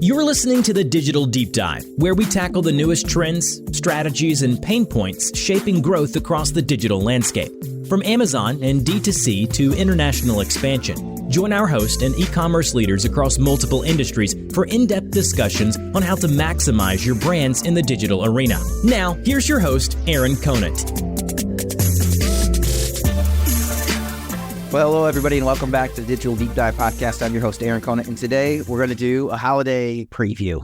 You're listening to the Digital Deep Dive, where we tackle the newest trends, strategies, and pain points shaping growth across the digital landscape. From Amazon and D2C to international expansion, join our host and e-commerce leaders across multiple industries for in-depth discussions on how to maximize your brands in the digital arena. Now, here's your host, Aaron Conant. Well, hello, everybody, and welcome back to the Digital Deep Dive podcast. I'm your host, Aaron Conant, and today we're going to do a holiday preview.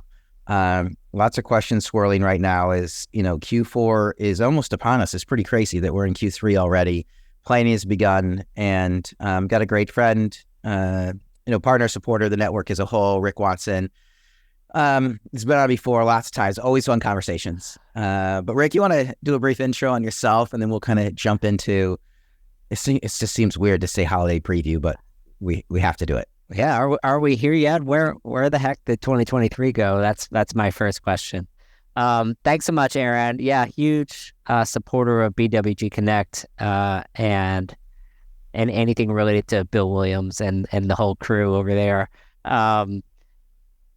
Lots of questions swirling right now as, Q4 is almost upon us. It's pretty crazy that we're in Q3 already. Planning has begun, and got a great friend, partner, supporter of the network as a whole, Rick Watson. It's been on before lots of times, always fun conversations. But Rick, you want to do a brief intro on yourself, and then we'll kind of jump into... It just seems weird to say holiday preview, but we have to do it. Yeah, are we here yet? Where the heck did 2023 go? That's my first question. Thanks so much, Aaron. Yeah, huge supporter of BWG Connect and anything related to Bill Williams and the whole crew over there. My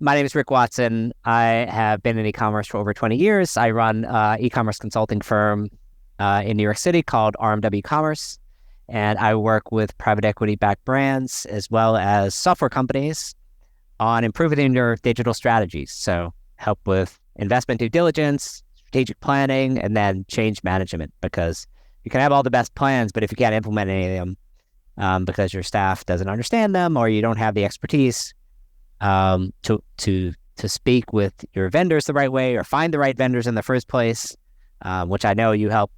name is Rick Watson. I have been in e-commerce for over 20 years. I run an e-commerce consulting firm in New York City called RMW Commerce. And I work with private equity-backed brands as well as software companies on improving their digital strategies. So help with investment due diligence, strategic planning, and then change management, because you can have all the best plans, but if you can't implement any of them because your staff doesn't understand them or you don't have the expertise to speak with your vendors the right way or find the right vendors in the first place, which I know you help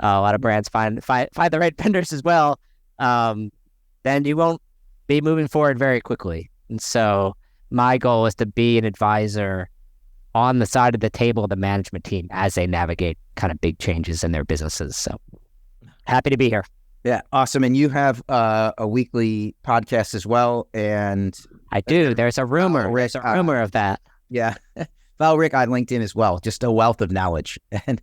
a lot of brands find the right vendors as well, then you won't be moving forward very quickly. And so my goal is to be an advisor on the side of the table of the management team as they navigate kind of big changes in their businesses. So happy to be here. Yeah, awesome. And you have a weekly podcast as well. And I do. There's a rumor. There's a rumor of that. Yeah. Follow Rick on LinkedIn as well. Just a wealth of knowledge. And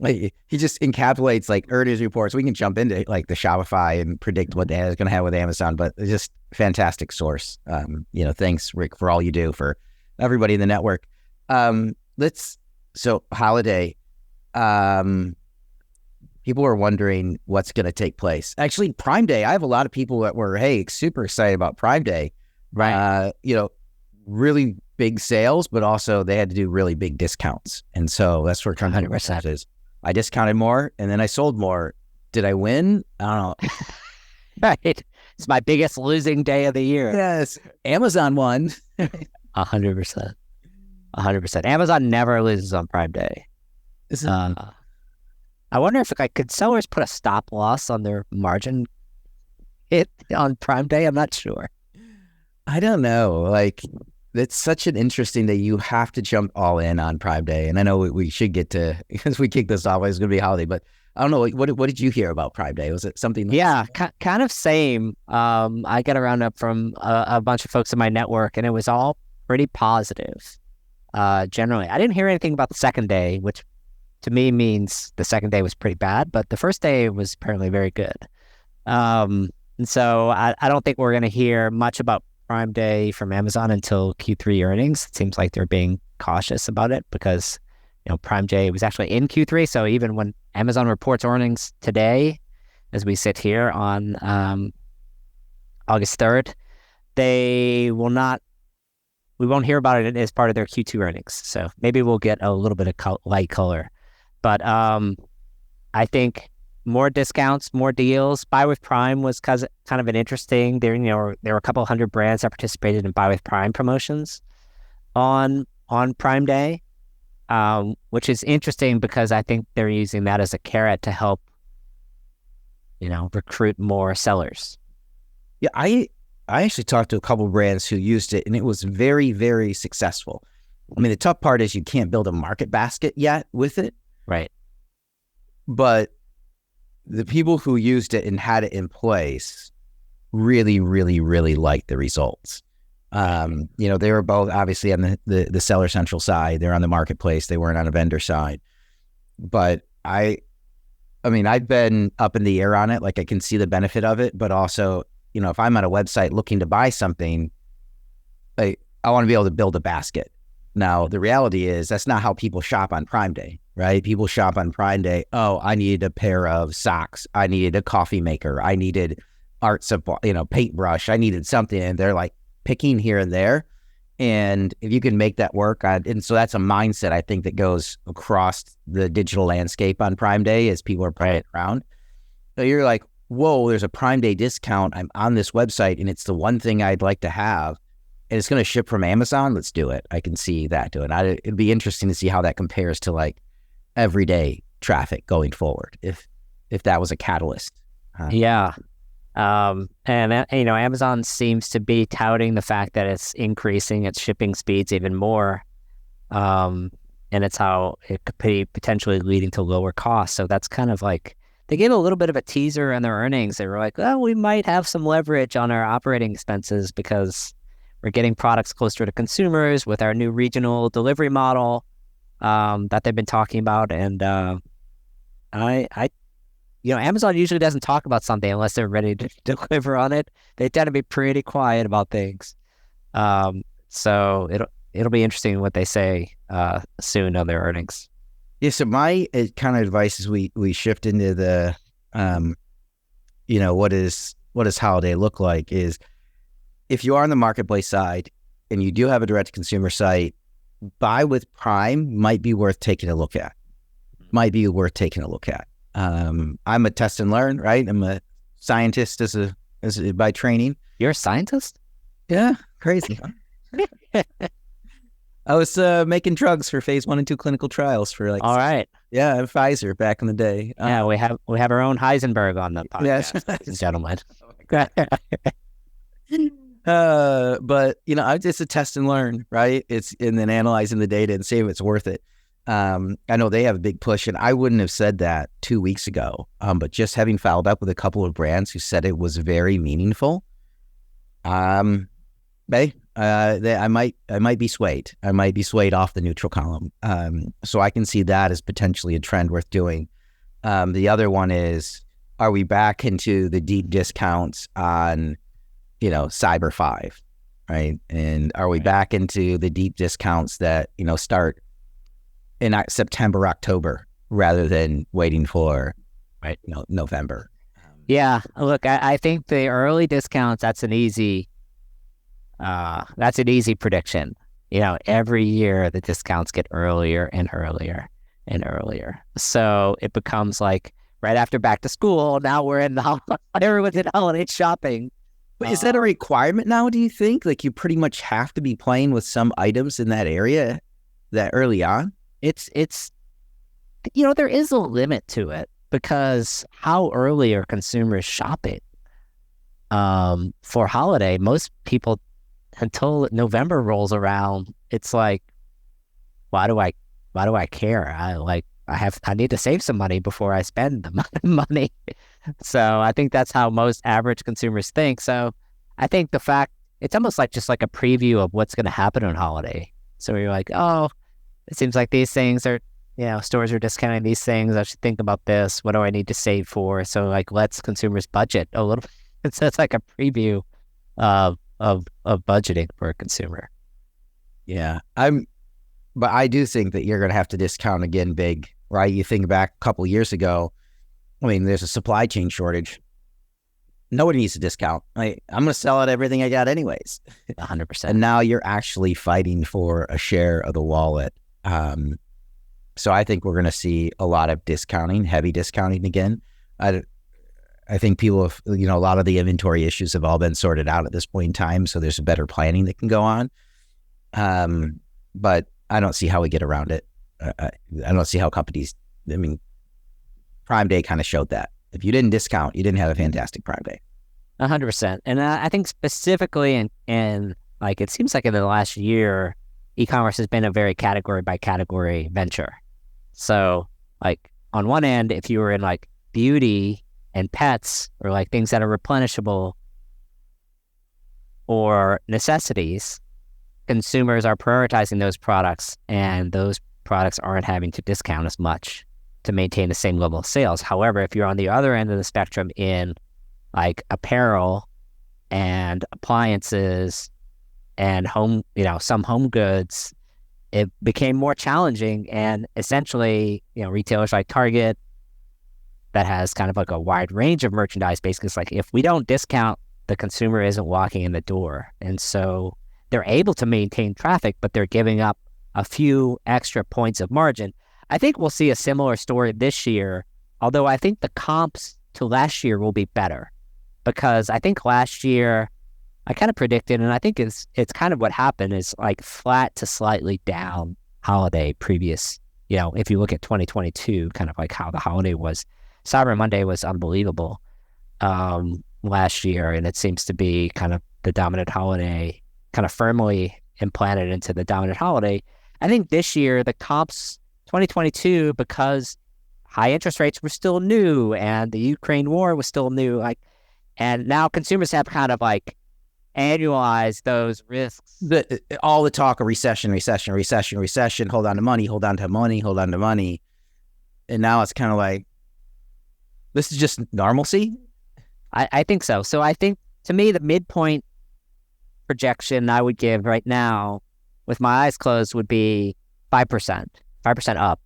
he just encapsulates earnings reports. We can jump into the Shopify and predict what it's going to have with Amazon, but it's just fantastic source. Thanks, Rick, for all you do for everybody in the network. So holiday, people are wondering what's going to take place. Actually, Prime Day, I have a lot of people that were, super excited about Prime Day. Right. Really big sales, but also they had to do really big discounts. And so that's where 100% is. I discounted more and then I sold more. Did I win? I don't know. Right. It's my biggest losing day of the year. Yes. Amazon won. 100%. 100%. Amazon never loses on Prime Day. I wonder if could sellers put a stop loss on their margin hit on Prime Day? I'm not sure. I don't know. It's such an interesting day. You have to jump all in on Prime Day. And I know we should get to, because we kicked this off, it's going to be a holiday, but I don't know. What did you hear about Prime Day? Was it something? Yeah, kind of same. I got a roundup from a bunch of folks in my network, and it was all pretty positive. Generally, I didn't hear anything about the second day, which to me means the second day was pretty bad, but the first day was apparently very good. And so I don't think we're going to hear much about Prime Day from Amazon until Q3 earnings. It seems like they're being cautious about it because, Prime Day was actually in Q3. So even when Amazon reports earnings today, as we sit here on August 3rd, we won't hear about it as part of their Q2 earnings. So maybe we'll get a little bit of light color. But I think more discounts, more deals. Buy with Prime was kind of an interesting. There were a couple hundred brands that participated in Buy with Prime promotions on Prime Day, which is interesting because I think they're using that as a carrot to help, recruit more sellers. Yeah, I actually talked to a couple of brands who used it, and it was very, very successful. I mean, the tough part is you can't build a market basket yet with it, right? But the people who used it and had it in place really, really, really liked the results. They were both obviously on the Seller Central side. They're on the marketplace. They weren't on a vendor side. But I've been up in the air on it. I can see the benefit of it, but also, if I'm on a website looking to buy something, I want to be able to build a basket. Now, the reality is that's not how people shop on Prime Day, right? People shop on Prime Day. Oh, I needed a pair of socks. I needed a coffee maker. I needed art supply, paintbrush. I needed something. And they're like picking here and there. And if you can make that work, and so that's a mindset, I think, that goes across the digital landscape on Prime Day as people are playing around. So you're like, whoa, there's a Prime Day discount. I'm on this website and it's the one thing I'd like to have. And it's going to ship from Amazon. Let's do it. I can see that doing it. It'd be interesting to see how that compares to like everyday traffic going forward, if that was a catalyst. Yeah. And Amazon seems to be touting the fact that it's increasing its shipping speeds even more. And it's how it could be potentially leading to lower costs. So that's kind of like, they gave a little bit of a teaser in their earnings. They were like, well, we might have some leverage on our operating expenses because we're getting products closer to consumers with our new regional delivery model that they've been talking about. And Amazon usually doesn't talk about something unless they're ready to deliver on it. They tend to be pretty quiet about things. So it'll be interesting what they say soon on their earnings. Yeah. So my kind of advice is we shift into the, what does holiday look like is, if you are on the marketplace side and you do have a direct consumer site, buy with Prime might be worth taking a look at. I'm a test and learn, right? I'm a scientist by training. You're a scientist? Yeah, crazy. I was making drugs for phase 1 and 2 clinical trials for all right. Yeah, Pfizer back in the day. Yeah, we have our own Heisenberg on the podcast, yes. Ladies and gentlemen. But it's a test and learn, right? And then analyzing the data and see if it's worth it. I know they have a big push, and I wouldn't have said that 2 weeks ago. But just having followed up with a couple of brands who said it was very meaningful, I might be swayed. I might be swayed off the neutral column. So I can see that as potentially a trend worth doing. The other one is, are we back into the deep discounts on Cyber 5, right? And are we back into the deep discounts that, start in September, October, rather than waiting for, November? Yeah, look, I think the early discounts, that's an easy prediction. Every year the discounts get earlier and earlier and earlier. So it becomes like right after back to school, now we're everyone's in holiday shopping. But is that a requirement now, do you think? Like, you pretty much have to be playing with some items in that area that early on? It's there is a limit to it, because how early are consumers shopping? For holiday, most people, until November rolls around, it's like, why do I care? I need to save some money before I spend the money. So I think that's how most average consumers think. So I think the fact, it's almost like just like a preview of what's going to happen on holiday. So you're like, oh, it seems like these things are, stores are discounting these things. I should think about this. What do I need to save for? So like, let's consumers budget a little bit. So it's like a preview of budgeting for a consumer. Yeah. But I do think that you're going to have to discount again big, right? You think back a couple of years ago, there's a supply chain shortage. Nobody needs to discount. I'm going to sell out everything I got anyways. 100%. And now you're actually fighting for a share of the wallet. So I think we're going to see a lot of discounting, heavy discounting again. I think people have, a lot of the inventory issues have all been sorted out at this point in time. So there's better planning that can go on. But I don't see how we get around it. I don't see how companies, Prime Day kind of showed that. If you didn't discount, you didn't have a fantastic Prime Day. 100%. And I think specifically in like, it seems like in the last year, e-commerce has been a very category by category venture. So like on one end, if you were in like beauty and pets, or like things that are replenishable or necessities, consumers are prioritizing those products, and those products aren't having to discount as much to maintain the same level of sales. However, if you're on the other end of the spectrum in like apparel and appliances and home, some home goods, it became more challenging. And essentially, retailers like Target that has kind of like a wide range of merchandise, basically it's like, if we don't discount, the consumer isn't walking in the door. And so they're able to maintain traffic, but they're giving up a few extra points of margin. I think we'll see a similar story this year, although I think the comps to last year will be better, because I think last year I kind of predicted, and I think it's kind of what happened, is like flat to slightly down holiday previous, if you look at 2022, kind of like how the holiday was. Cyber Monday was unbelievable last year, and it seems to be kind of the dominant holiday, kind of firmly implanted into the dominant holiday. I think this year the comps 2022, because high interest rates were still new and the Ukraine war was still new, and now consumers have kind of like annualized those risks. All the talk of recession, hold on to money, and now it's kind of like, this is just normalcy? I think so. So I think, to me, the midpoint projection I would give right now, with my eyes closed, would be 5% up,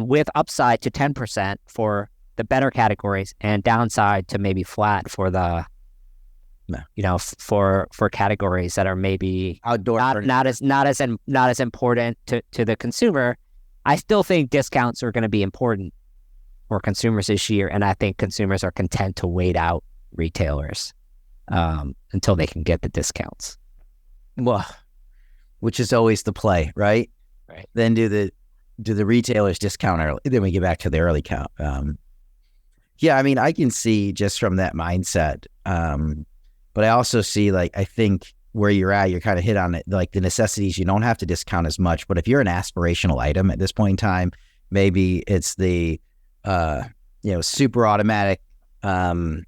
with upside to 10% for the better categories and downside to maybe flat for the, for categories that are maybe outdoor, not as important to the consumer. I still think discounts are going to be important for consumers this year, and I think consumers are content to wait out retailers until they can get the discounts. Well, which is always the play, right? Right. Then do the retailers discount early? Then we get back to the early count. Yeah, I mean, I can see just from that mindset, but I also see, like, I think where you're at, you're kind of hit on it, like the necessities. You don't have to discount as much, but if you're an aspirational item at this point in time, maybe it's the super automatic, coffee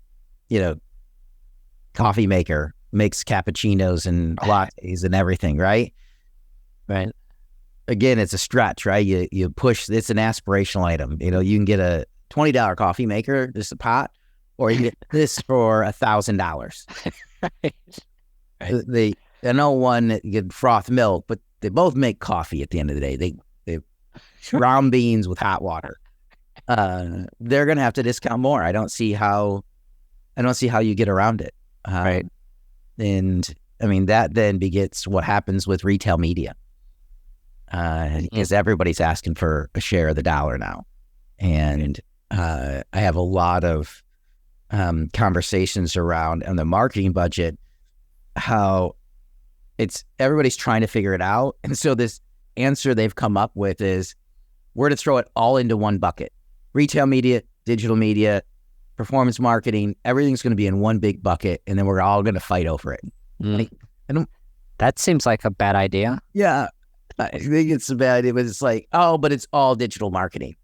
maker, makes cappuccinos and lattes and everything, right? Right. Again, it's a stretch, right? You push, it's an aspirational item. You can get a $20 coffee maker, just a pot, or you get this for $1,000. Right. I know one that you get froth milk, but they both make coffee at the end of the day. They ground beans with hot water. They're going to have to discount more. I don't see how you get around it. Right. And I mean, that then begets what happens with retail media. Because everybody's asking for a share of the dollar now. And I have a lot of conversations around on the marketing budget, how everybody's trying to figure it out. And so this answer they've come up with is, we're to throw it all into one bucket. Retail media, digital media, performance marketing, everything's going to be in one big bucket, and then we're all going to fight over it. That seems like a bad idea. Yeah, I think it's a bad idea, but it's like, but it's all digital marketing.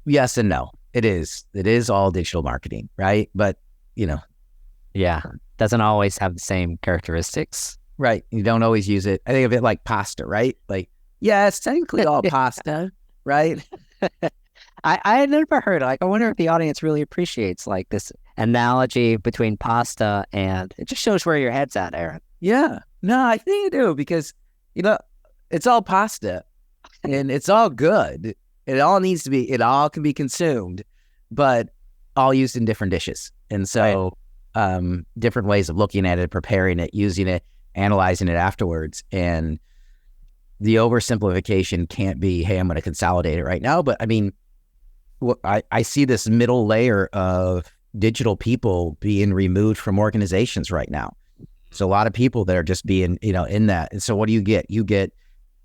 Yes and no. It is. It is all digital marketing, right? But, yeah, doesn't always have the same characteristics. Right. You don't always use it. I think of it like pasta, right? Like, yeah, it's technically all pasta, right? I had never heard, I wonder if the audience really appreciates like this analogy between pasta, and it just shows where your head's at, Aaron. Yeah. No, I think you do, because, it's all pasta and it's all good. It all can be consumed, but all used in different dishes. And so different ways of looking at it, preparing it, using it, analyzing it afterwards. And the oversimplification can't be, hey, I'm going to consolidate it right now. But I mean, I see this middle layer of digital people being removed from organizations right now. So a lot of people that are just being, in that. And so what do you get? You get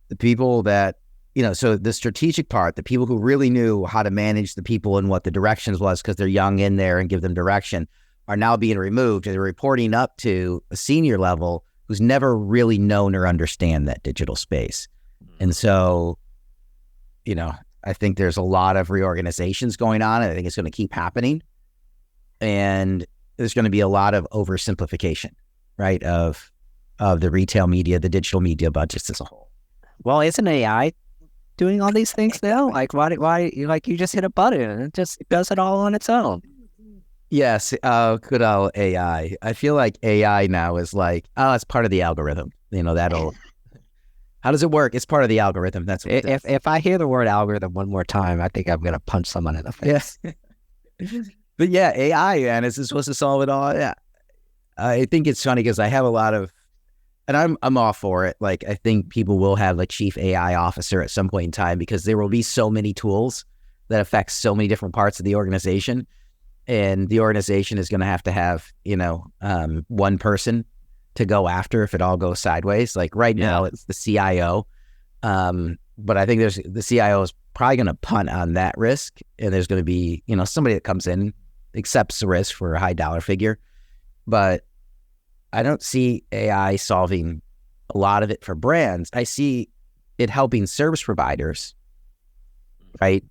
the people that, so the strategic part, the people who really knew how to manage the people and what the directions was, because they're young in there and give them direction, are now being removed. They're reporting up to a senior level who's never really known or understand that digital space. And so, I think there's a lot of reorganizations going on, and I think it's going to keep happening. And there's going to be a lot of oversimplification, right, of the retail media, the digital media budgets as a whole. Well, isn't AI doing all these things now? Like, why, like, you just hit a button and it just does it all on its own? Yes, good old AI. I feel like AI now is like, it's part of the algorithm. How does it work? It's part of the algorithm. That's what it does. If I hear the word algorithm one more time, I think I'm going to punch someone in the face. Yeah. But yeah, AI, man, is this supposed to solve it all? Yeah. I think it's funny because I have a lot of, and I'm all for it. Like, I think people will have a chief AI officer at some point in time because there will be so many tools that affect so many different parts of the organization. And the organization is going to have, one person to go after if it all goes sideways. Like right now, it's the CIO. But I think the CIO is probably going to punt on that risk. And there's going to be, somebody that comes in, accepts the risk for a high dollar figure. But I don't see AI solving a lot of it for brands. I see it helping service providers, right?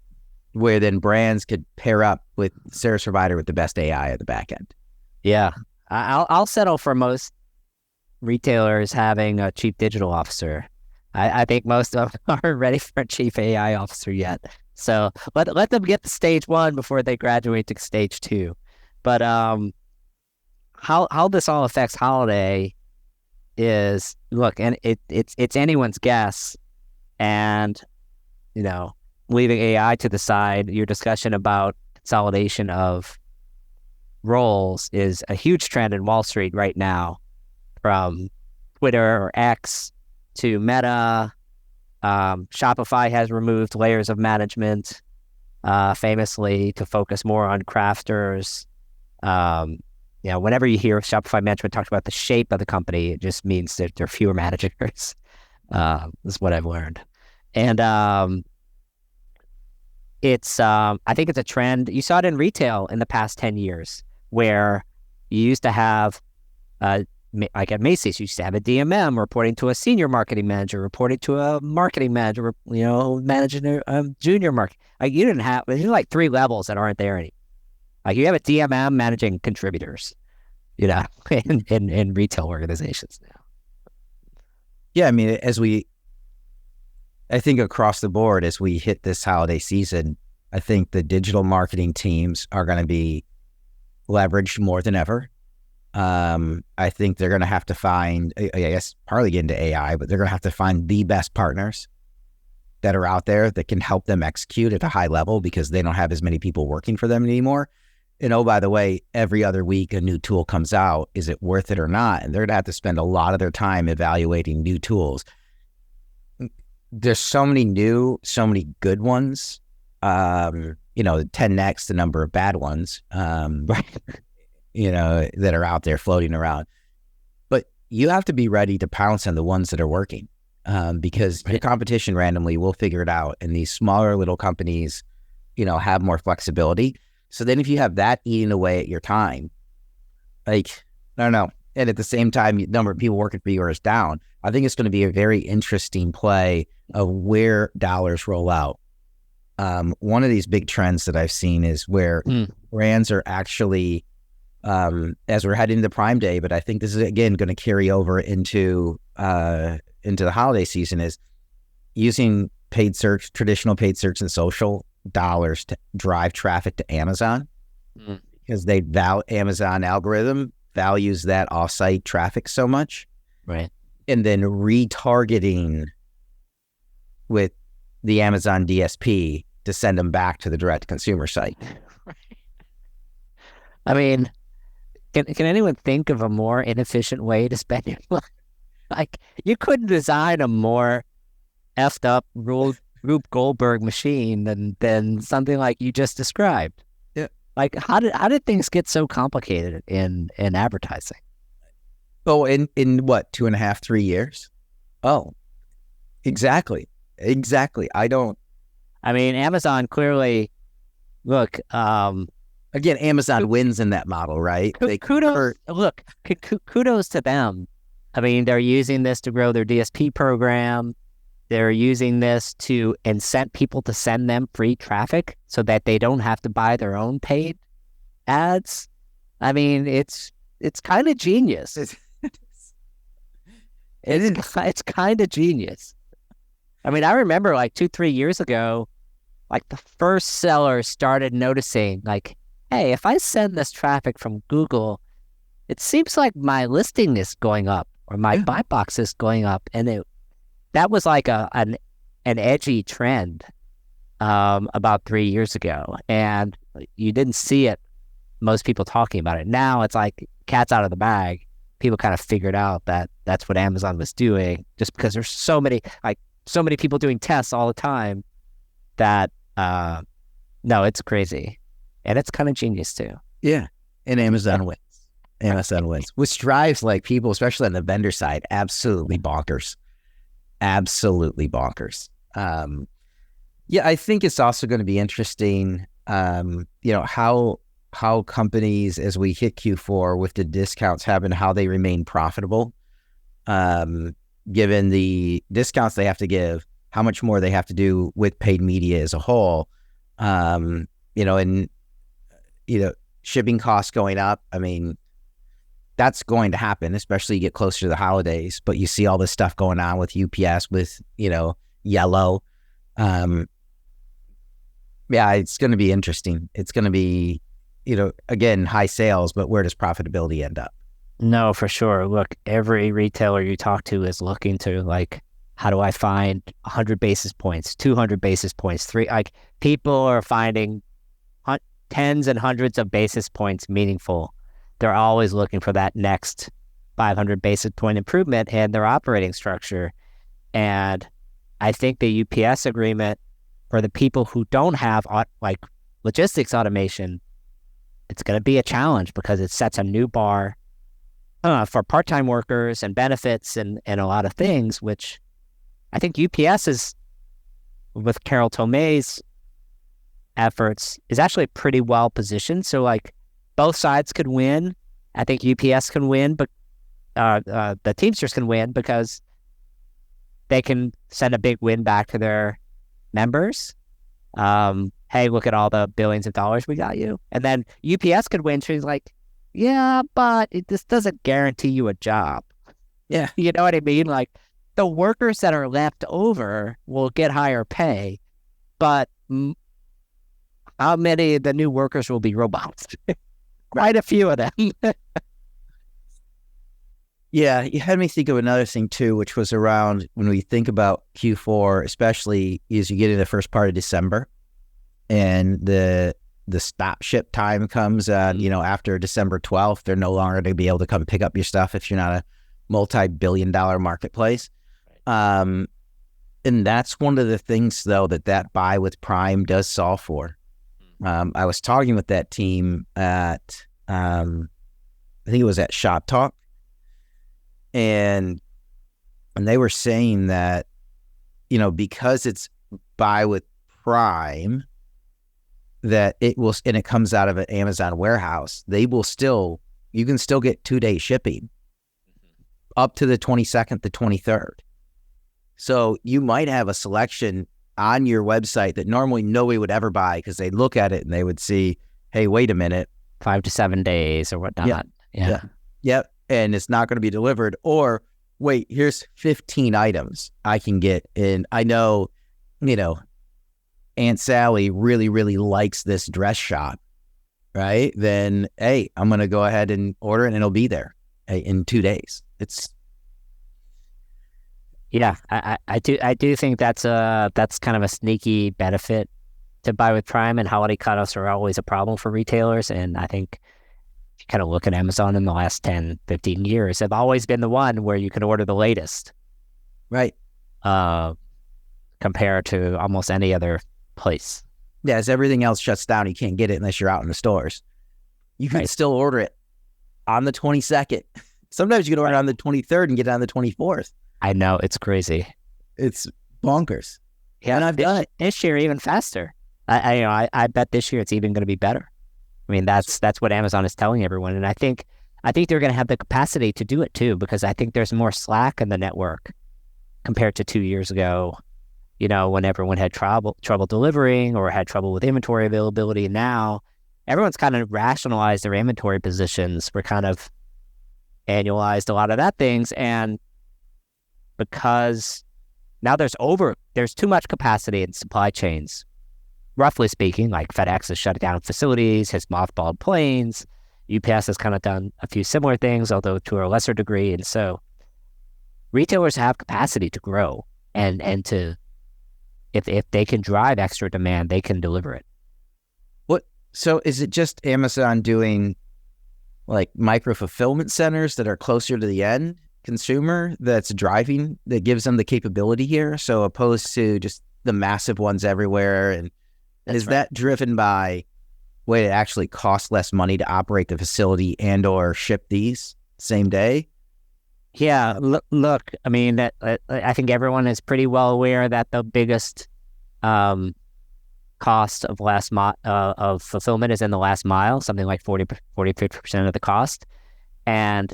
Where then brands could pair up with the service provider with the best AI at the back end. Yeah. I'll settle for most retailers having a chief digital officer. I think most of them aren't ready for a chief AI officer yet. So let them get to stage 1 before they graduate to stage 2. But how this all affects holiday is, look, and it's anyone's guess. And, leaving AI to the side, your discussion about consolidation of roles is a huge trend in Wall Street right now, from Twitter or X to Meta. Shopify has removed layers of management, famously to focus more on crafters. Whenever you hear Shopify management talk about the shape of the company, it just means that there are fewer managers. Is what I've learned. And I think it's a trend. You saw it in retail in the past 10 years, where you used to have, like at Macy's, you used to have a DMM reporting to a senior marketing manager, reporting to a marketing manager, managing a junior market. Like there's like 3 levels that aren't there anymore. Like you have a DMM managing contributors, in retail organizations now. Yeah, I mean, I think across the board, as we hit this holiday season, I think the digital marketing teams are going to be leveraged more than ever. I think they're going to have to find, I guess, partly get into AI, but they're going to have to find the best partners that are out there that can help them execute at a high level because they don't have as many people working for them anymore. And oh, by the way, every other week a new tool comes out. Is it worth it or not? And they're going to have to spend a lot of their time evaluating new tools. There's so many good ones, 10x the number of bad ones, that are out there floating around. But you have to be ready to pounce on the ones that are working, because your competition randomly will figure it out. And these smaller little companies, have more flexibility. So then if you have that eating away at your time, like, I don't know. And at the same time, the number of people working for you is down. I think it's going to be a very interesting play of where dollars roll out. One of these big trends that I've seen is where brands are actually, as we're heading into Prime Day, but I think this is, again, going to carry over into the holiday season, is using paid search, traditional paid search and social dollars to drive traffic to Amazon, because Amazon algorithm values that off-site traffic so much. Right. And then retargeting with the Amazon DSP to send them back to the direct-to-consumer site. Right. I mean, can anyone think of a more inefficient way to spend your money? Like, you couldn't design a more effed up Rube Goldberg machine than something like you just described. Yeah. Like, how did things get so complicated in advertising? Oh, in what, 2.5, 3 years? Oh, exactly. I mean, Amazon clearly, look, again, Amazon wins in that model, right? Kudos to them. I mean, they're using this to grow their DSP program. They're using this to incent people to send them free traffic so that they don't have to buy their own paid ads. I mean, it's kind of genius. It's kind of genius. I mean, I remember like 2-3 years ago, like the first sellers started noticing, like, hey, if I send this traffic from Google, it seems like my listing is going up or my buy box is going up. And that was like an edgy trend about 3 years ago, and you didn't see it. Most people talking about it now. It's like cat's out of the bag. People kind of figured out that that's what Amazon was doing, just because there's so many people doing tests all the time that no, it's crazy, and it's kind of genius too. Yeah, and Amazon wins. Amazon wins, which drives like people, especially on the vendor side, absolutely bonkers. Absolutely bonkers. Yeah, I think it's also going to be interesting, how companies, as we hit Q4 with the discounts happen, how they remain profitable, given the discounts they have to give, how much more they have to do with paid media as a whole, and shipping costs going up. I mean, that's going to happen, especially you get closer to the holidays, but you see all this stuff going on with UPS, with, Yellow. Yeah, it's going to be interesting. It's going to be, again, high sales, but where does profitability end up? No, for sure. Look, every retailer you talk to is looking to, like, how do I find 100 basis points, 200 basis points, people are finding tens and hundreds of basis points meaningful. They're always looking for that next 500 basis point improvement in their operating structure. And I think the UPS agreement, for the people who don't have logistics automation, it's going to be a challenge because it sets a new bar for part-time workers and benefits and a lot of things, which I think UPS is, with Carol Tomei's efforts, is actually pretty well positioned. So like both sides could win. I think UPS can win, but the Teamsters can win because they can send a big win back to their members. Hey, look at all the billions of dollars we got you. And then UPS could win. She's like, yeah, but this doesn't guarantee you a job. Yeah. You know what I mean? Like, the workers that are left over will get higher pay, but how many of the new workers will be robots? Quite a few of them. Yeah, you had me think of another thing too, which was around when we think about Q4, especially as you get in the first part of December, and the stop ship time comes, after December 12th, they're no longer going to be able to come pick up your stuff if you're not a multi-billion-dollar marketplace. And that's one of the things, though, that buy with Prime does solve for. I was talking with that team at, I think it was at Shop Talk, and they were saying that, because it's buy with Prime, that it will, and it comes out of an Amazon warehouse, you can still get 2-day shipping up to the 22nd, the 23rd. So you might have a selection on your website that normally nobody would ever buy because they'd look at it and they would see, hey, wait a minute. 5 to 7 days or whatnot. Yeah. Yep. And it's not going to be delivered. Or wait, here's 15 items I can get. And I know, Aunt Sally really, really likes this dress shop, right? Then, hey, I'm going to go ahead and order it and it'll be there in 2 days. Yeah, I do think that's kind of a sneaky benefit to buy with Prime, and holiday cutoffs are always a problem for retailers. And I think if you kind of look at Amazon in the last 10, 15 years, they've always been the one where you can order the latest. Right. Compared to almost any other place. Yeah, as everything else shuts down, you can't get it unless you're out in the stores. You can still order it on the 22nd. Sometimes you can order it on the 23rd and get it on the 24th. I know, it's crazy. It's bonkers. Yeah, and I've done it this year even faster. I bet this year it's even going to be better. I mean, that's what Amazon is telling everyone, and I think they're going to have the capacity to do it too, because I think there's more slack in the network compared to 2 years ago. When everyone had trouble delivering or had trouble with inventory availability. Now everyone's kind of rationalized their inventory positions. We're kind of annualized a lot of that things, and because now there's too much capacity in supply chains, roughly speaking. Like FedEx has shut down facilities, has mothballed planes. UPS has kind of done a few similar things, although to a lesser degree. And so retailers have capacity to grow, and to if they can drive extra demand, they can deliver it. So is it just Amazon doing like micro fulfillment centers that are closer to the end consumer that gives them the capability here? So opposed to just the massive ones everywhere. And is that driven by way it actually costs less money to operate the facility and or ship these same day? Yeah, look, I mean, I think everyone is pretty well aware that the biggest cost of of fulfillment is in the last mile, something like 50% of the cost. And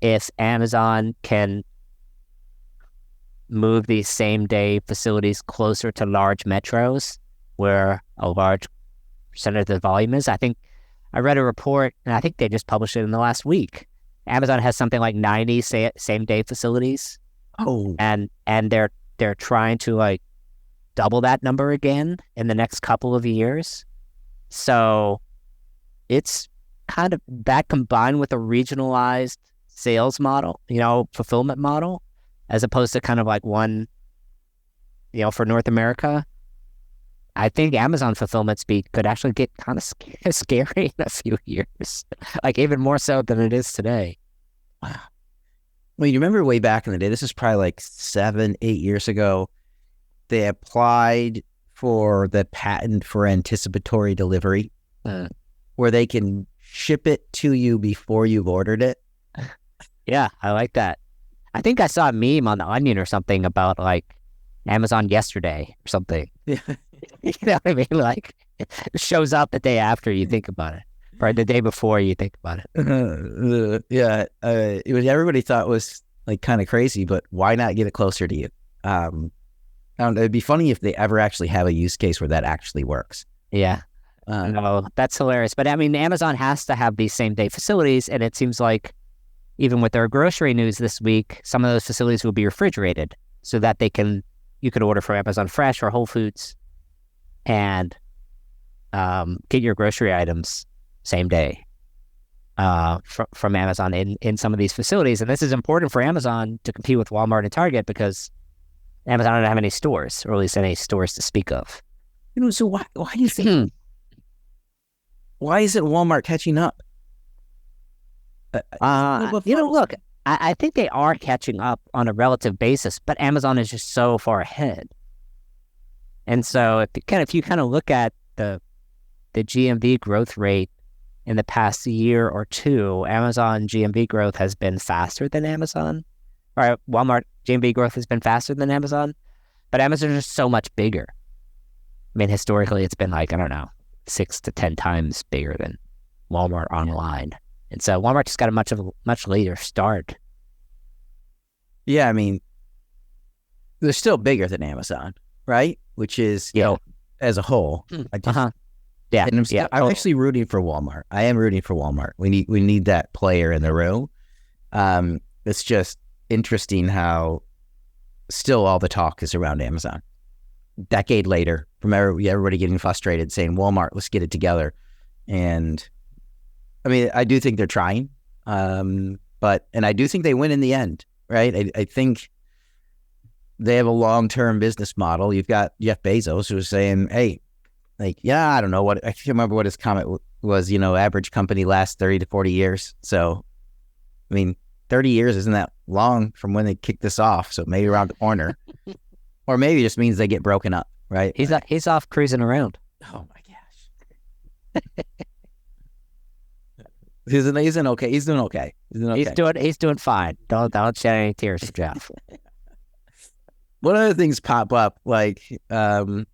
if Amazon can move these same day facilities closer to large metros where a large percentage of the volume is, I think I read a report, and I think they just published it in the last week. Amazon has something like 90 same day facilities. Oh, and they're trying to like double that number again in the next couple of years. So it's kind of that combined with a regionalized sales model, fulfillment model, as opposed to kind of like one, for North America. I think Amazon fulfillment speed could actually get kind of scary in a few years, like even more so than it is today. Wow. Well, you remember way back in the day, this is probably like 7-8 years ago, they applied for the patent for anticipatory delivery, where they can ship it to you before you've ordered it. Yeah, I like that. I think I saw a meme on The Onion or something about like Amazon yesterday or something. Yeah. You know what I mean? Like it shows up the day after you think about it, or the day before you think about it. Yeah. Everybody thought it was like kind of crazy, but why not get it closer to you? I don't know, it'd be funny if they ever actually have a use case where that actually works. Yeah. No, that's hilarious. But I mean, Amazon has to have these same day facilities, and it seems like even with their grocery news this week, some of those facilities will be refrigerated so that you could order from Amazon Fresh or Whole Foods and get your grocery items same day from Amazon in some of these facilities. And this is important for Amazon to compete with Walmart and Target because Amazon doesn't have any stores, or at least any stores to speak of. So why do you think? Why isn't Walmart catching up? Look, I think they are catching up on a relative basis, but Amazon is just so far ahead. And so if you look at the GMV growth rate in the past year or two, Amazon GMV growth has been faster than Amazon. Or Walmart GMV growth has been faster than Amazon, but Amazon is just so much bigger. I mean, historically, it's been like, I don't know, 6 to 10 times bigger than Walmart online. And so Walmart just got a much later start. Yeah, I mean, they're still bigger than Amazon, right? Which is, as a whole. Yeah. And I'm actually rooting for Walmart. I am rooting for Walmart. We need that player in the room. It's just interesting how still all the talk is around Amazon. Decade later, from everybody getting frustrated saying, Walmart, let's get it together. And I mean, I do think they're trying, and I do think they win in the end, right? I think they have a long-term business model. You've got Jeff Bezos who's saying, hey, like, I don't know I can't remember what his comment was, average company lasts 30 to 40 years. So, I mean, 30 years isn't that long from when they kick this off. So maybe around the corner, or maybe it just means they get broken up, right? He's off cruising around. Oh my gosh. He's doing okay. He's doing okay. He's doing fine. Don't shed any tears, Jeff. What other things pop up? Like, what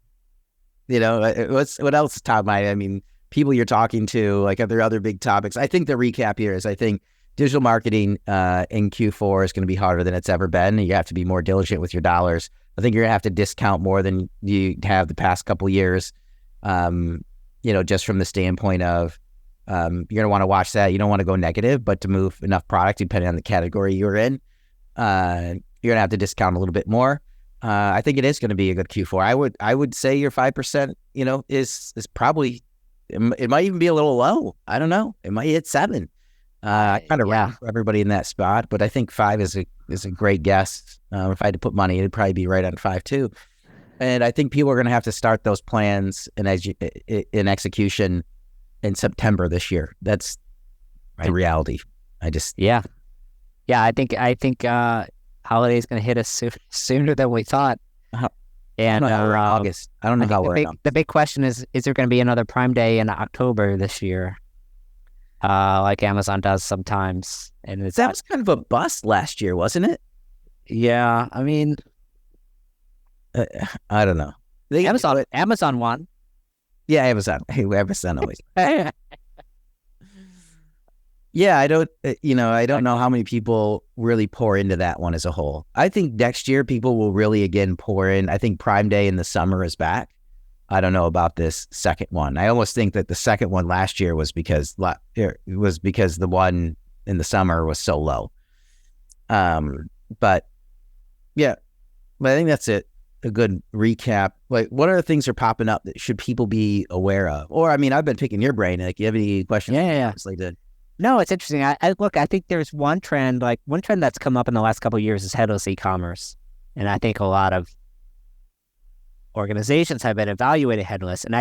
else is top of mind? I mean, people you're talking to, like, are there other big topics? I think the recap here is, I think digital marketing in Q4 is going to be harder than it's ever been. You have to be more diligent with your dollars. I think you're going to have to discount more than you have the past couple of years, just from the standpoint of, you're going to want to watch that. You don't want to go negative, but to move enough product, depending on the category you're in, you're going to have to discount a little bit more. I think it is going to be a good Q4. I would say your 5%, is probably, it might even be a little low. I don't know. It might hit 7. I kind of rank everybody in that spot, but I think 5 is a great guess. If I had to put money, it'd probably be right on 5 too. And I think people are going to have to start those plans in execution in September this year. That's the reality. I think holiday is going to hit us sooner than we thought. And August. I don't know how we're in August. The big question is there going to be another Prime Day in October this year? Like Amazon does sometimes. And that was kind of a bust last year, wasn't it? Yeah, I mean, I don't know. Amazon won. Yeah, Amazon. Hey, Amazon always. Yeah, I don't know how many people really pour into that one as a whole. I think next year people will really again pour in. I think Prime Day in the summer is back. I don't know about this second one. I almost think that the second one last year was because the one in the summer was so low. But I think that's it. A good recap. Like, what other things are popping up that should people be aware of? Or, I mean, I've been picking your brain. Like, you have any questions? Yeah. No, it's interesting. I think there's one trend that's come up in the last couple of years is headless e-commerce. And I think a lot of organizations have been evaluating headless. And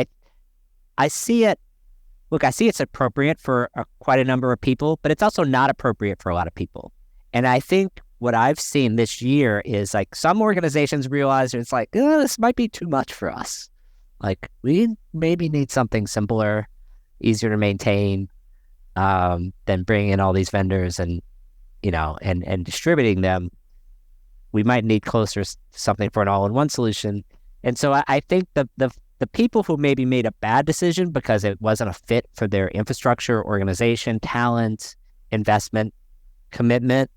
I see it's appropriate for quite a number of people, but it's also not appropriate for a lot of people. And I think what I've seen this year is like some organizations realize it's like, this might be too much for us. Like, we maybe need something simpler, easier to maintain, than bringing in all these vendors and distributing them. We might need closer to something for an all-in-one solution. And so I think the people who maybe made a bad decision because it wasn't a fit for their infrastructure, organization, talent, investment, commitment,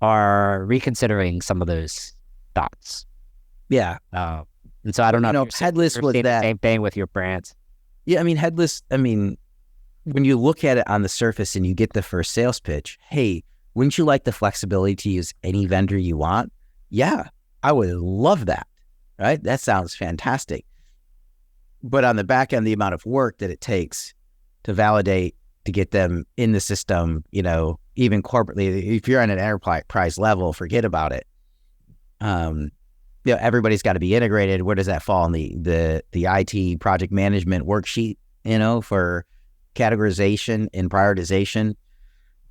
are reconsidering some of those thoughts. Yeah. And so I don't know if headless was the same thing with your brands. Yeah, I mean, headless, when you look at it on the surface and you get the first sales pitch, hey, wouldn't you like the flexibility to use any vendor you want? Yeah, I would love that, right? That sounds fantastic. But on the back end, the amount of work that it takes to validate, to get them in the system, even corporately, if you're on an enterprise level, forget about it. Everybody's got to be integrated. Where does that fall in the IT project management worksheet, for categorization and prioritization?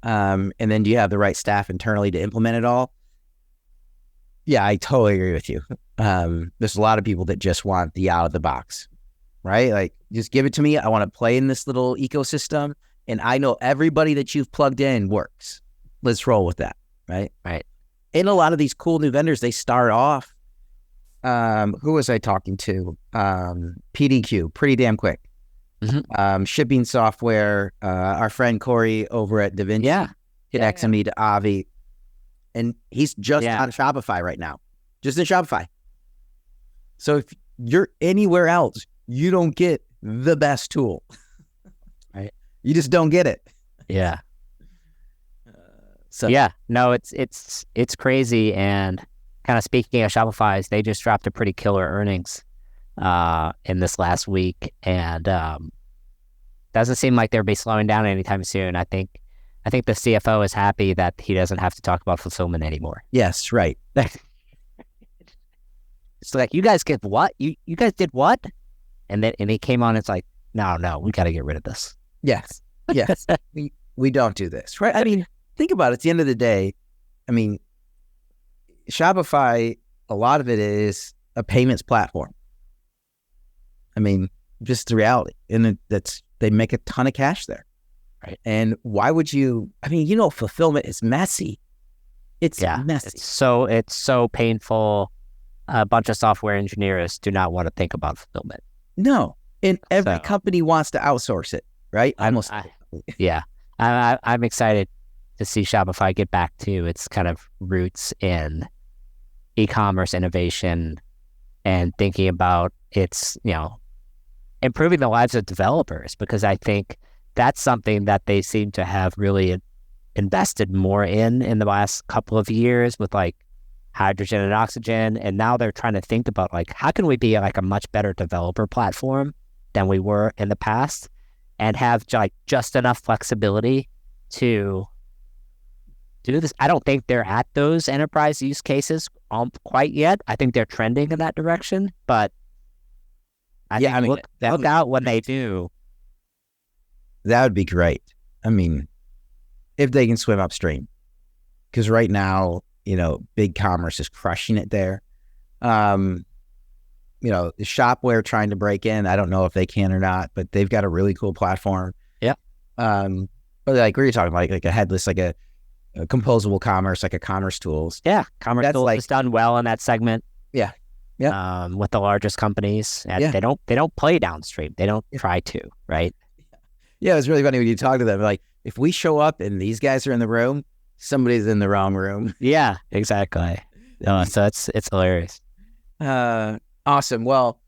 And then do you have the right staff internally to implement it all? Yeah, I totally agree with you. There's a lot of people that just want the out of the box, right? Like, just give it to me. I want to play in this little ecosystem. And I know everybody that you've plugged in works. Let's roll with that, right? Right. And a lot of these cool new vendors, they start off, who was I talking to? PDQ, pretty damn quick. Mm-hmm. Shipping software, our friend Corey over at DaVinci connects me to Avi. And he's just on Shopify right now, just in Shopify. So if you're anywhere else, you don't get the best tool. Right. You just don't get it. Yeah. It's crazy. And kind of speaking of Shopify's, they just dropped a pretty killer earnings in this last week, and doesn't seem like they'll be slowing down anytime soon. I think the CFO is happy that he doesn't have to talk about fulfillment anymore. Yes, right. It's like, you guys get what? You guys did what? And he came on. It's like, no, we got to get rid of this. Yes. we don't do this, right? I mean, think about it. At the end of the day, I mean, Shopify, a lot of it is a payments platform. I mean, just the reality. And they make a ton of cash there. Right. And why would you, fulfillment is messy. It's messy. It's so painful. A bunch of software engineers do not want to think about fulfillment. No. And every company wants to outsource it, right? I'm excited to see Shopify get back to its kind of roots in e-commerce innovation and thinking about its, improving the lives of developers, because I think that's something that they seem to have really invested more in the last couple of years with like hydrogen and oxygen. And now they're trying to think about like, how can we be like a much better developer platform than we were in the past and have like just enough flexibility to do this. I don't think they're at those enterprise use cases quite yet. I think they're trending in that direction, but look out when they do. That would be great. I mean, if they can swim upstream, because right now, big commerce is crushing it there. The shopware trying to break in, I don't know if they can or not, but they've got a really cool platform. Yeah. But like we were talking about, like a headless, like a composable commerce, like a commerce tools. Yeah. Commerce tools has done well in that segment. Yeah. Yeah. With the largest companies. And they don't play downstream. They don't try to, right? Yeah. It's really funny when you talk to them. Like, if we show up and these guys are in the room, somebody's in the wrong room. Yeah, exactly. So it's hilarious. Awesome. Well,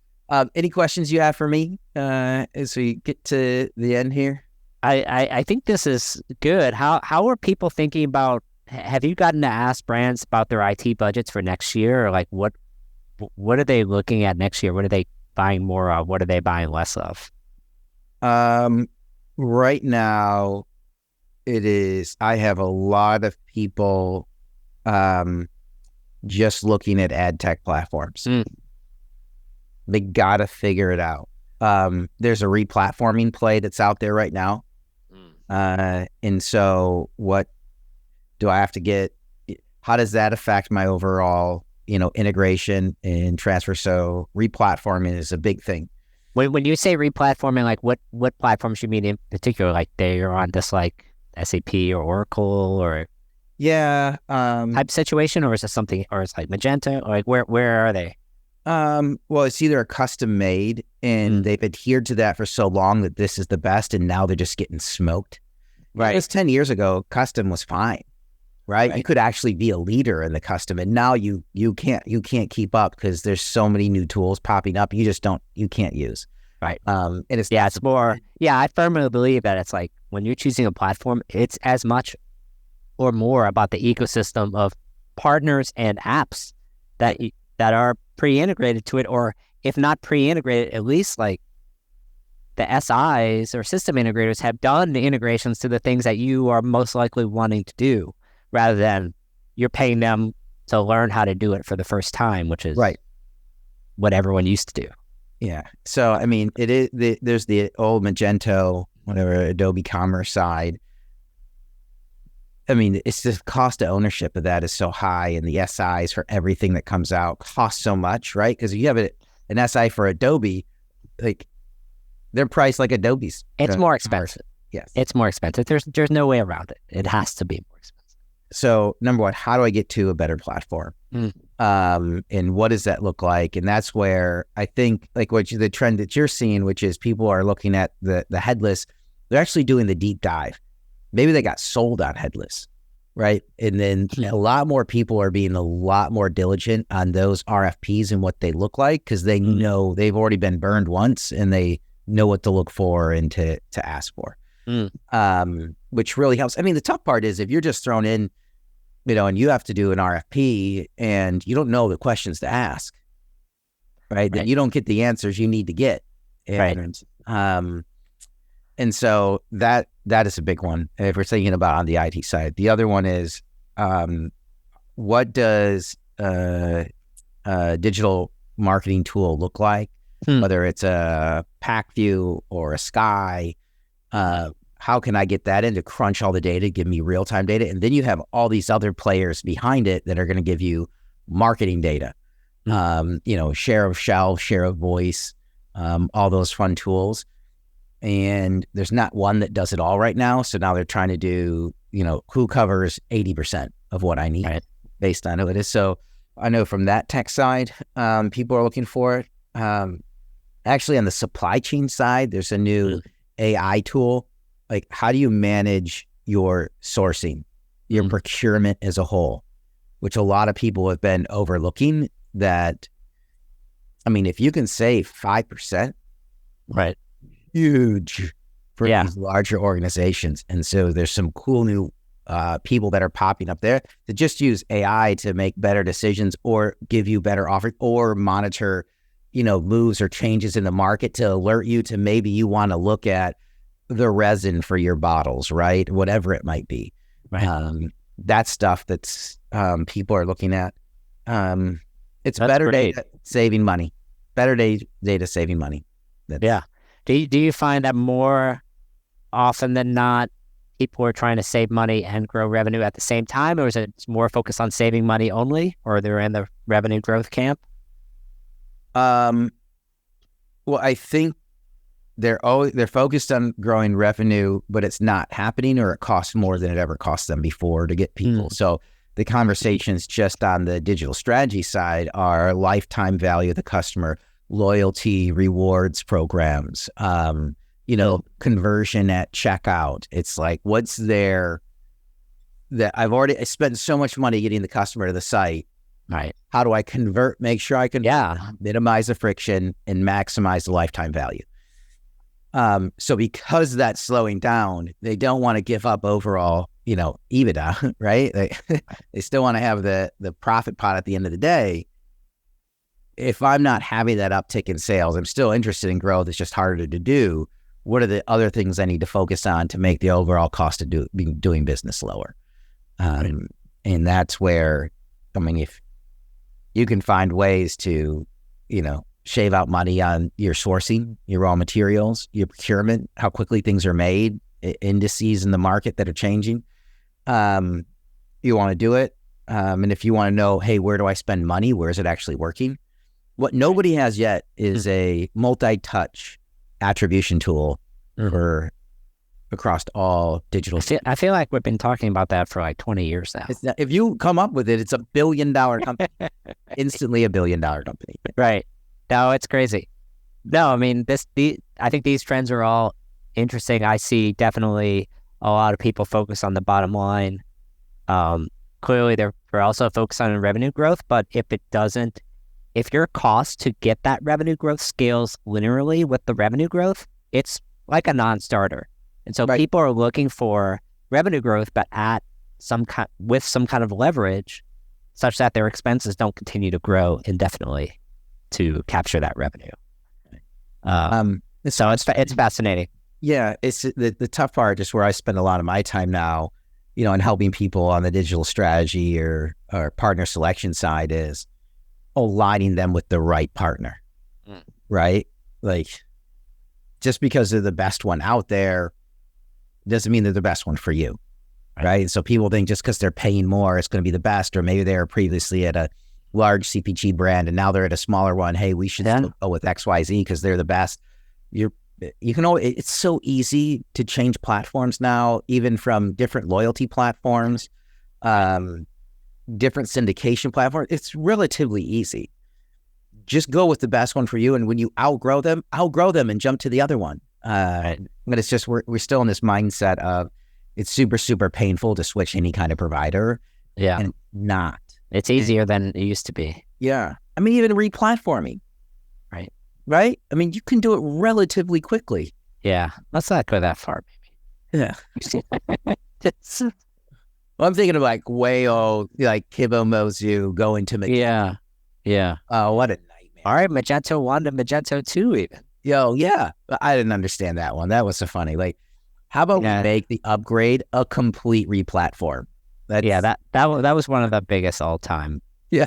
any questions you have for me as we get to the end here? I think this is good. How are people thinking about, have you gotten to ask brands about their IT budgets for next year? Or like what are they looking at next year? What are they buying more of? What are they buying less of? Right now, I have a lot of people just looking at ad tech platforms. They got to figure it out. There's a replatforming play that's out there right now. And so what do I have to get? How does that affect my overall, integration and transfer? So replatforming is a big thing. When you say replatforming, like what platforms you mean in particular? Like they're on this like SAP or Oracle or type situation, or is it something, or it's like Magento, or like where are they? Well, it's either a custom made and they've adhered to that for so long that this is the best, and now they're just getting smoked. Right. It was 10 years ago, custom was fine, right? You could actually be a leader in the custom, and now you can't keep up because there's so many new tools popping up. You can't use. Right. And it's more. Yeah, I firmly believe that it's like when you're choosing a platform, it's as much or more about the ecosystem of partners and apps that are pre-integrated to it, or if not pre-integrated, at least like the SIs or system integrators have done the integrations to the things that you are most likely wanting to do, rather than you're paying them to learn how to do it for the first time, which is what everyone used to do. Yeah. So, I mean, there's the old Magento, whatever, Adobe Commerce side. I mean, it's the cost of ownership of that is so high, and the SIs for everything that comes out costs so much, right? Because if you have an SI for Adobe, like they're priced like Adobe's. It's more expensive. Yes. It's more expensive. There's no way around it. It has to be more expensive. So number one, how do I get to a better platform? And what does that look like? And that's where I think like the trend that you're seeing, which is people are looking at the headless, they're actually doing the deep dive. Maybe they got sold on headless, right? And then a lot more people are being a lot more diligent on those RFPs and what they look like, because they know they've already been burned once and they know what to look for and to ask for, which really helps. I mean, the tough part is if you're just thrown in, and you have to do an RFP and you don't know the questions to ask, right? Then you don't get the answers you need to get. And, and so that is a big one if we're thinking about on the IT side. The other one is what does a digital marketing tool look like? Whether it's a PackView or a Sky, how can I get that in to crunch all the data, give me real-time data? And then you have all these other players behind it that are going to give you marketing data, share of shelf, share of voice, all those fun tools. And there's not one that does it all right now. So now they're trying to do, who covers 80% of what I need based on who it is. So I know from that tech side, people are looking for it. Actually, on the supply chain side, there's a new AI tool. Like, how do you manage your sourcing, your procurement as a whole, which a lot of people have been overlooking that. I mean, if you can save 5%, huge for these larger organizations. And so there's some cool new people that are popping up there that just use AI to make better decisions or give you better offers or monitor, moves or changes in the market to alert you to maybe you want to look at the resin for your bottles, right? Whatever it might be. Right. That stuff that's people are looking at. It's That's better great. data saving money. Better data saving money. Yeah. Do you find that more often than not, people are trying to save money and grow revenue at the same time, or is it more focused on saving money only, or they're in the revenue growth camp? Well, I think they're focused on growing revenue, but it's not happening, or it costs more than it ever cost them before to get people. So the conversations just on the digital strategy side are lifetime value of the customer, loyalty, rewards programs, conversion at checkout. It's like, what's there that I spent so much money getting the customer to the site. Right. How do I convert, make sure I can minimize the friction and maximize the lifetime value? So because that's slowing down, they don't want to give up overall, EBITDA, right? They still want to have the profit pot at the end of the day. If I'm not having that uptick in sales, I'm still interested in growth. It's just harder to do. What are the other things I need to focus on to make the overall cost of doing business lower? And that's where, if you can find ways to, shave out money on your sourcing, your raw materials, your procurement, how quickly things are made, indices in the market that are changing. You want to do it. And if you want to know, hey, where do I spend money? Where is it actually working? What nobody has yet is a multi-touch attribution tool for across all digital. I feel like we've been talking about that for like 20 years now. If you come up with it, it's $1 billion company, instantly $1 billion company. Right. No, it's crazy. No, I mean, I think these trends are all interesting. I see definitely a lot of people focus on the bottom line. Clearly, they're also focused on revenue growth, but if your cost to get that revenue growth scales linearly with the revenue growth, it's like a non-starter. And so people are looking for revenue growth, but with some kind of leverage such that their expenses don't continue to grow indefinitely to capture that revenue. So it's fascinating. Yeah, it's the tough part, just where I spend a lot of my time now, in helping people on the digital strategy or partner selection side, is aligning them with the right partner, right? Like, just because they're the best one out there doesn't mean they're the best one for you, right? And so people think just because they're paying more, it's going to be the best, or maybe they were previously at a large CPG brand and now they're at a smaller one. Hey, we should still go with XYZ because they're the best. It's so easy to change platforms now, even from different loyalty platforms, different syndication platforms. It's relatively easy. Just go with the best one for you. And when you outgrow them and jump to the other one. But it's just, we're still in this mindset of it's super, super painful to switch any kind of provider. Yeah. And not. It's easier than it used to be. Yeah. Even replatforming. Right? You can do it relatively quickly. Yeah. Let's not go that far, maybe. Yeah. Well, I'm thinking of like Whale, like Kibo Mozu going to Magento. Yeah. Oh, what a nightmare. All right, Magento 1 to Magento 2 even. Yeah. I didn't understand that one. That was so funny. Like, how about we make the upgrade a complete replatform? That was one of the biggest all-time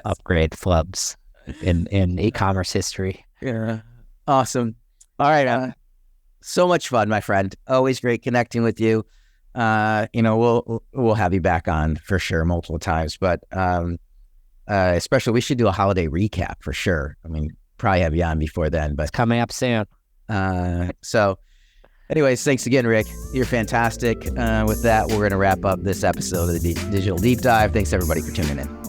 upgrade flubs in e-commerce history. Yeah. Awesome. All right. So much fun, my friend. Always great connecting with you. We'll have you back on for sure multiple times, but especially we should do a holiday recap for sure. Probably have you on before then, but it's coming up soon. So anyways, thanks again, Rick. You're fantastic. With that, we're going to wrap up this episode of the Digital Deep Dive. Thanks everybody for tuning in.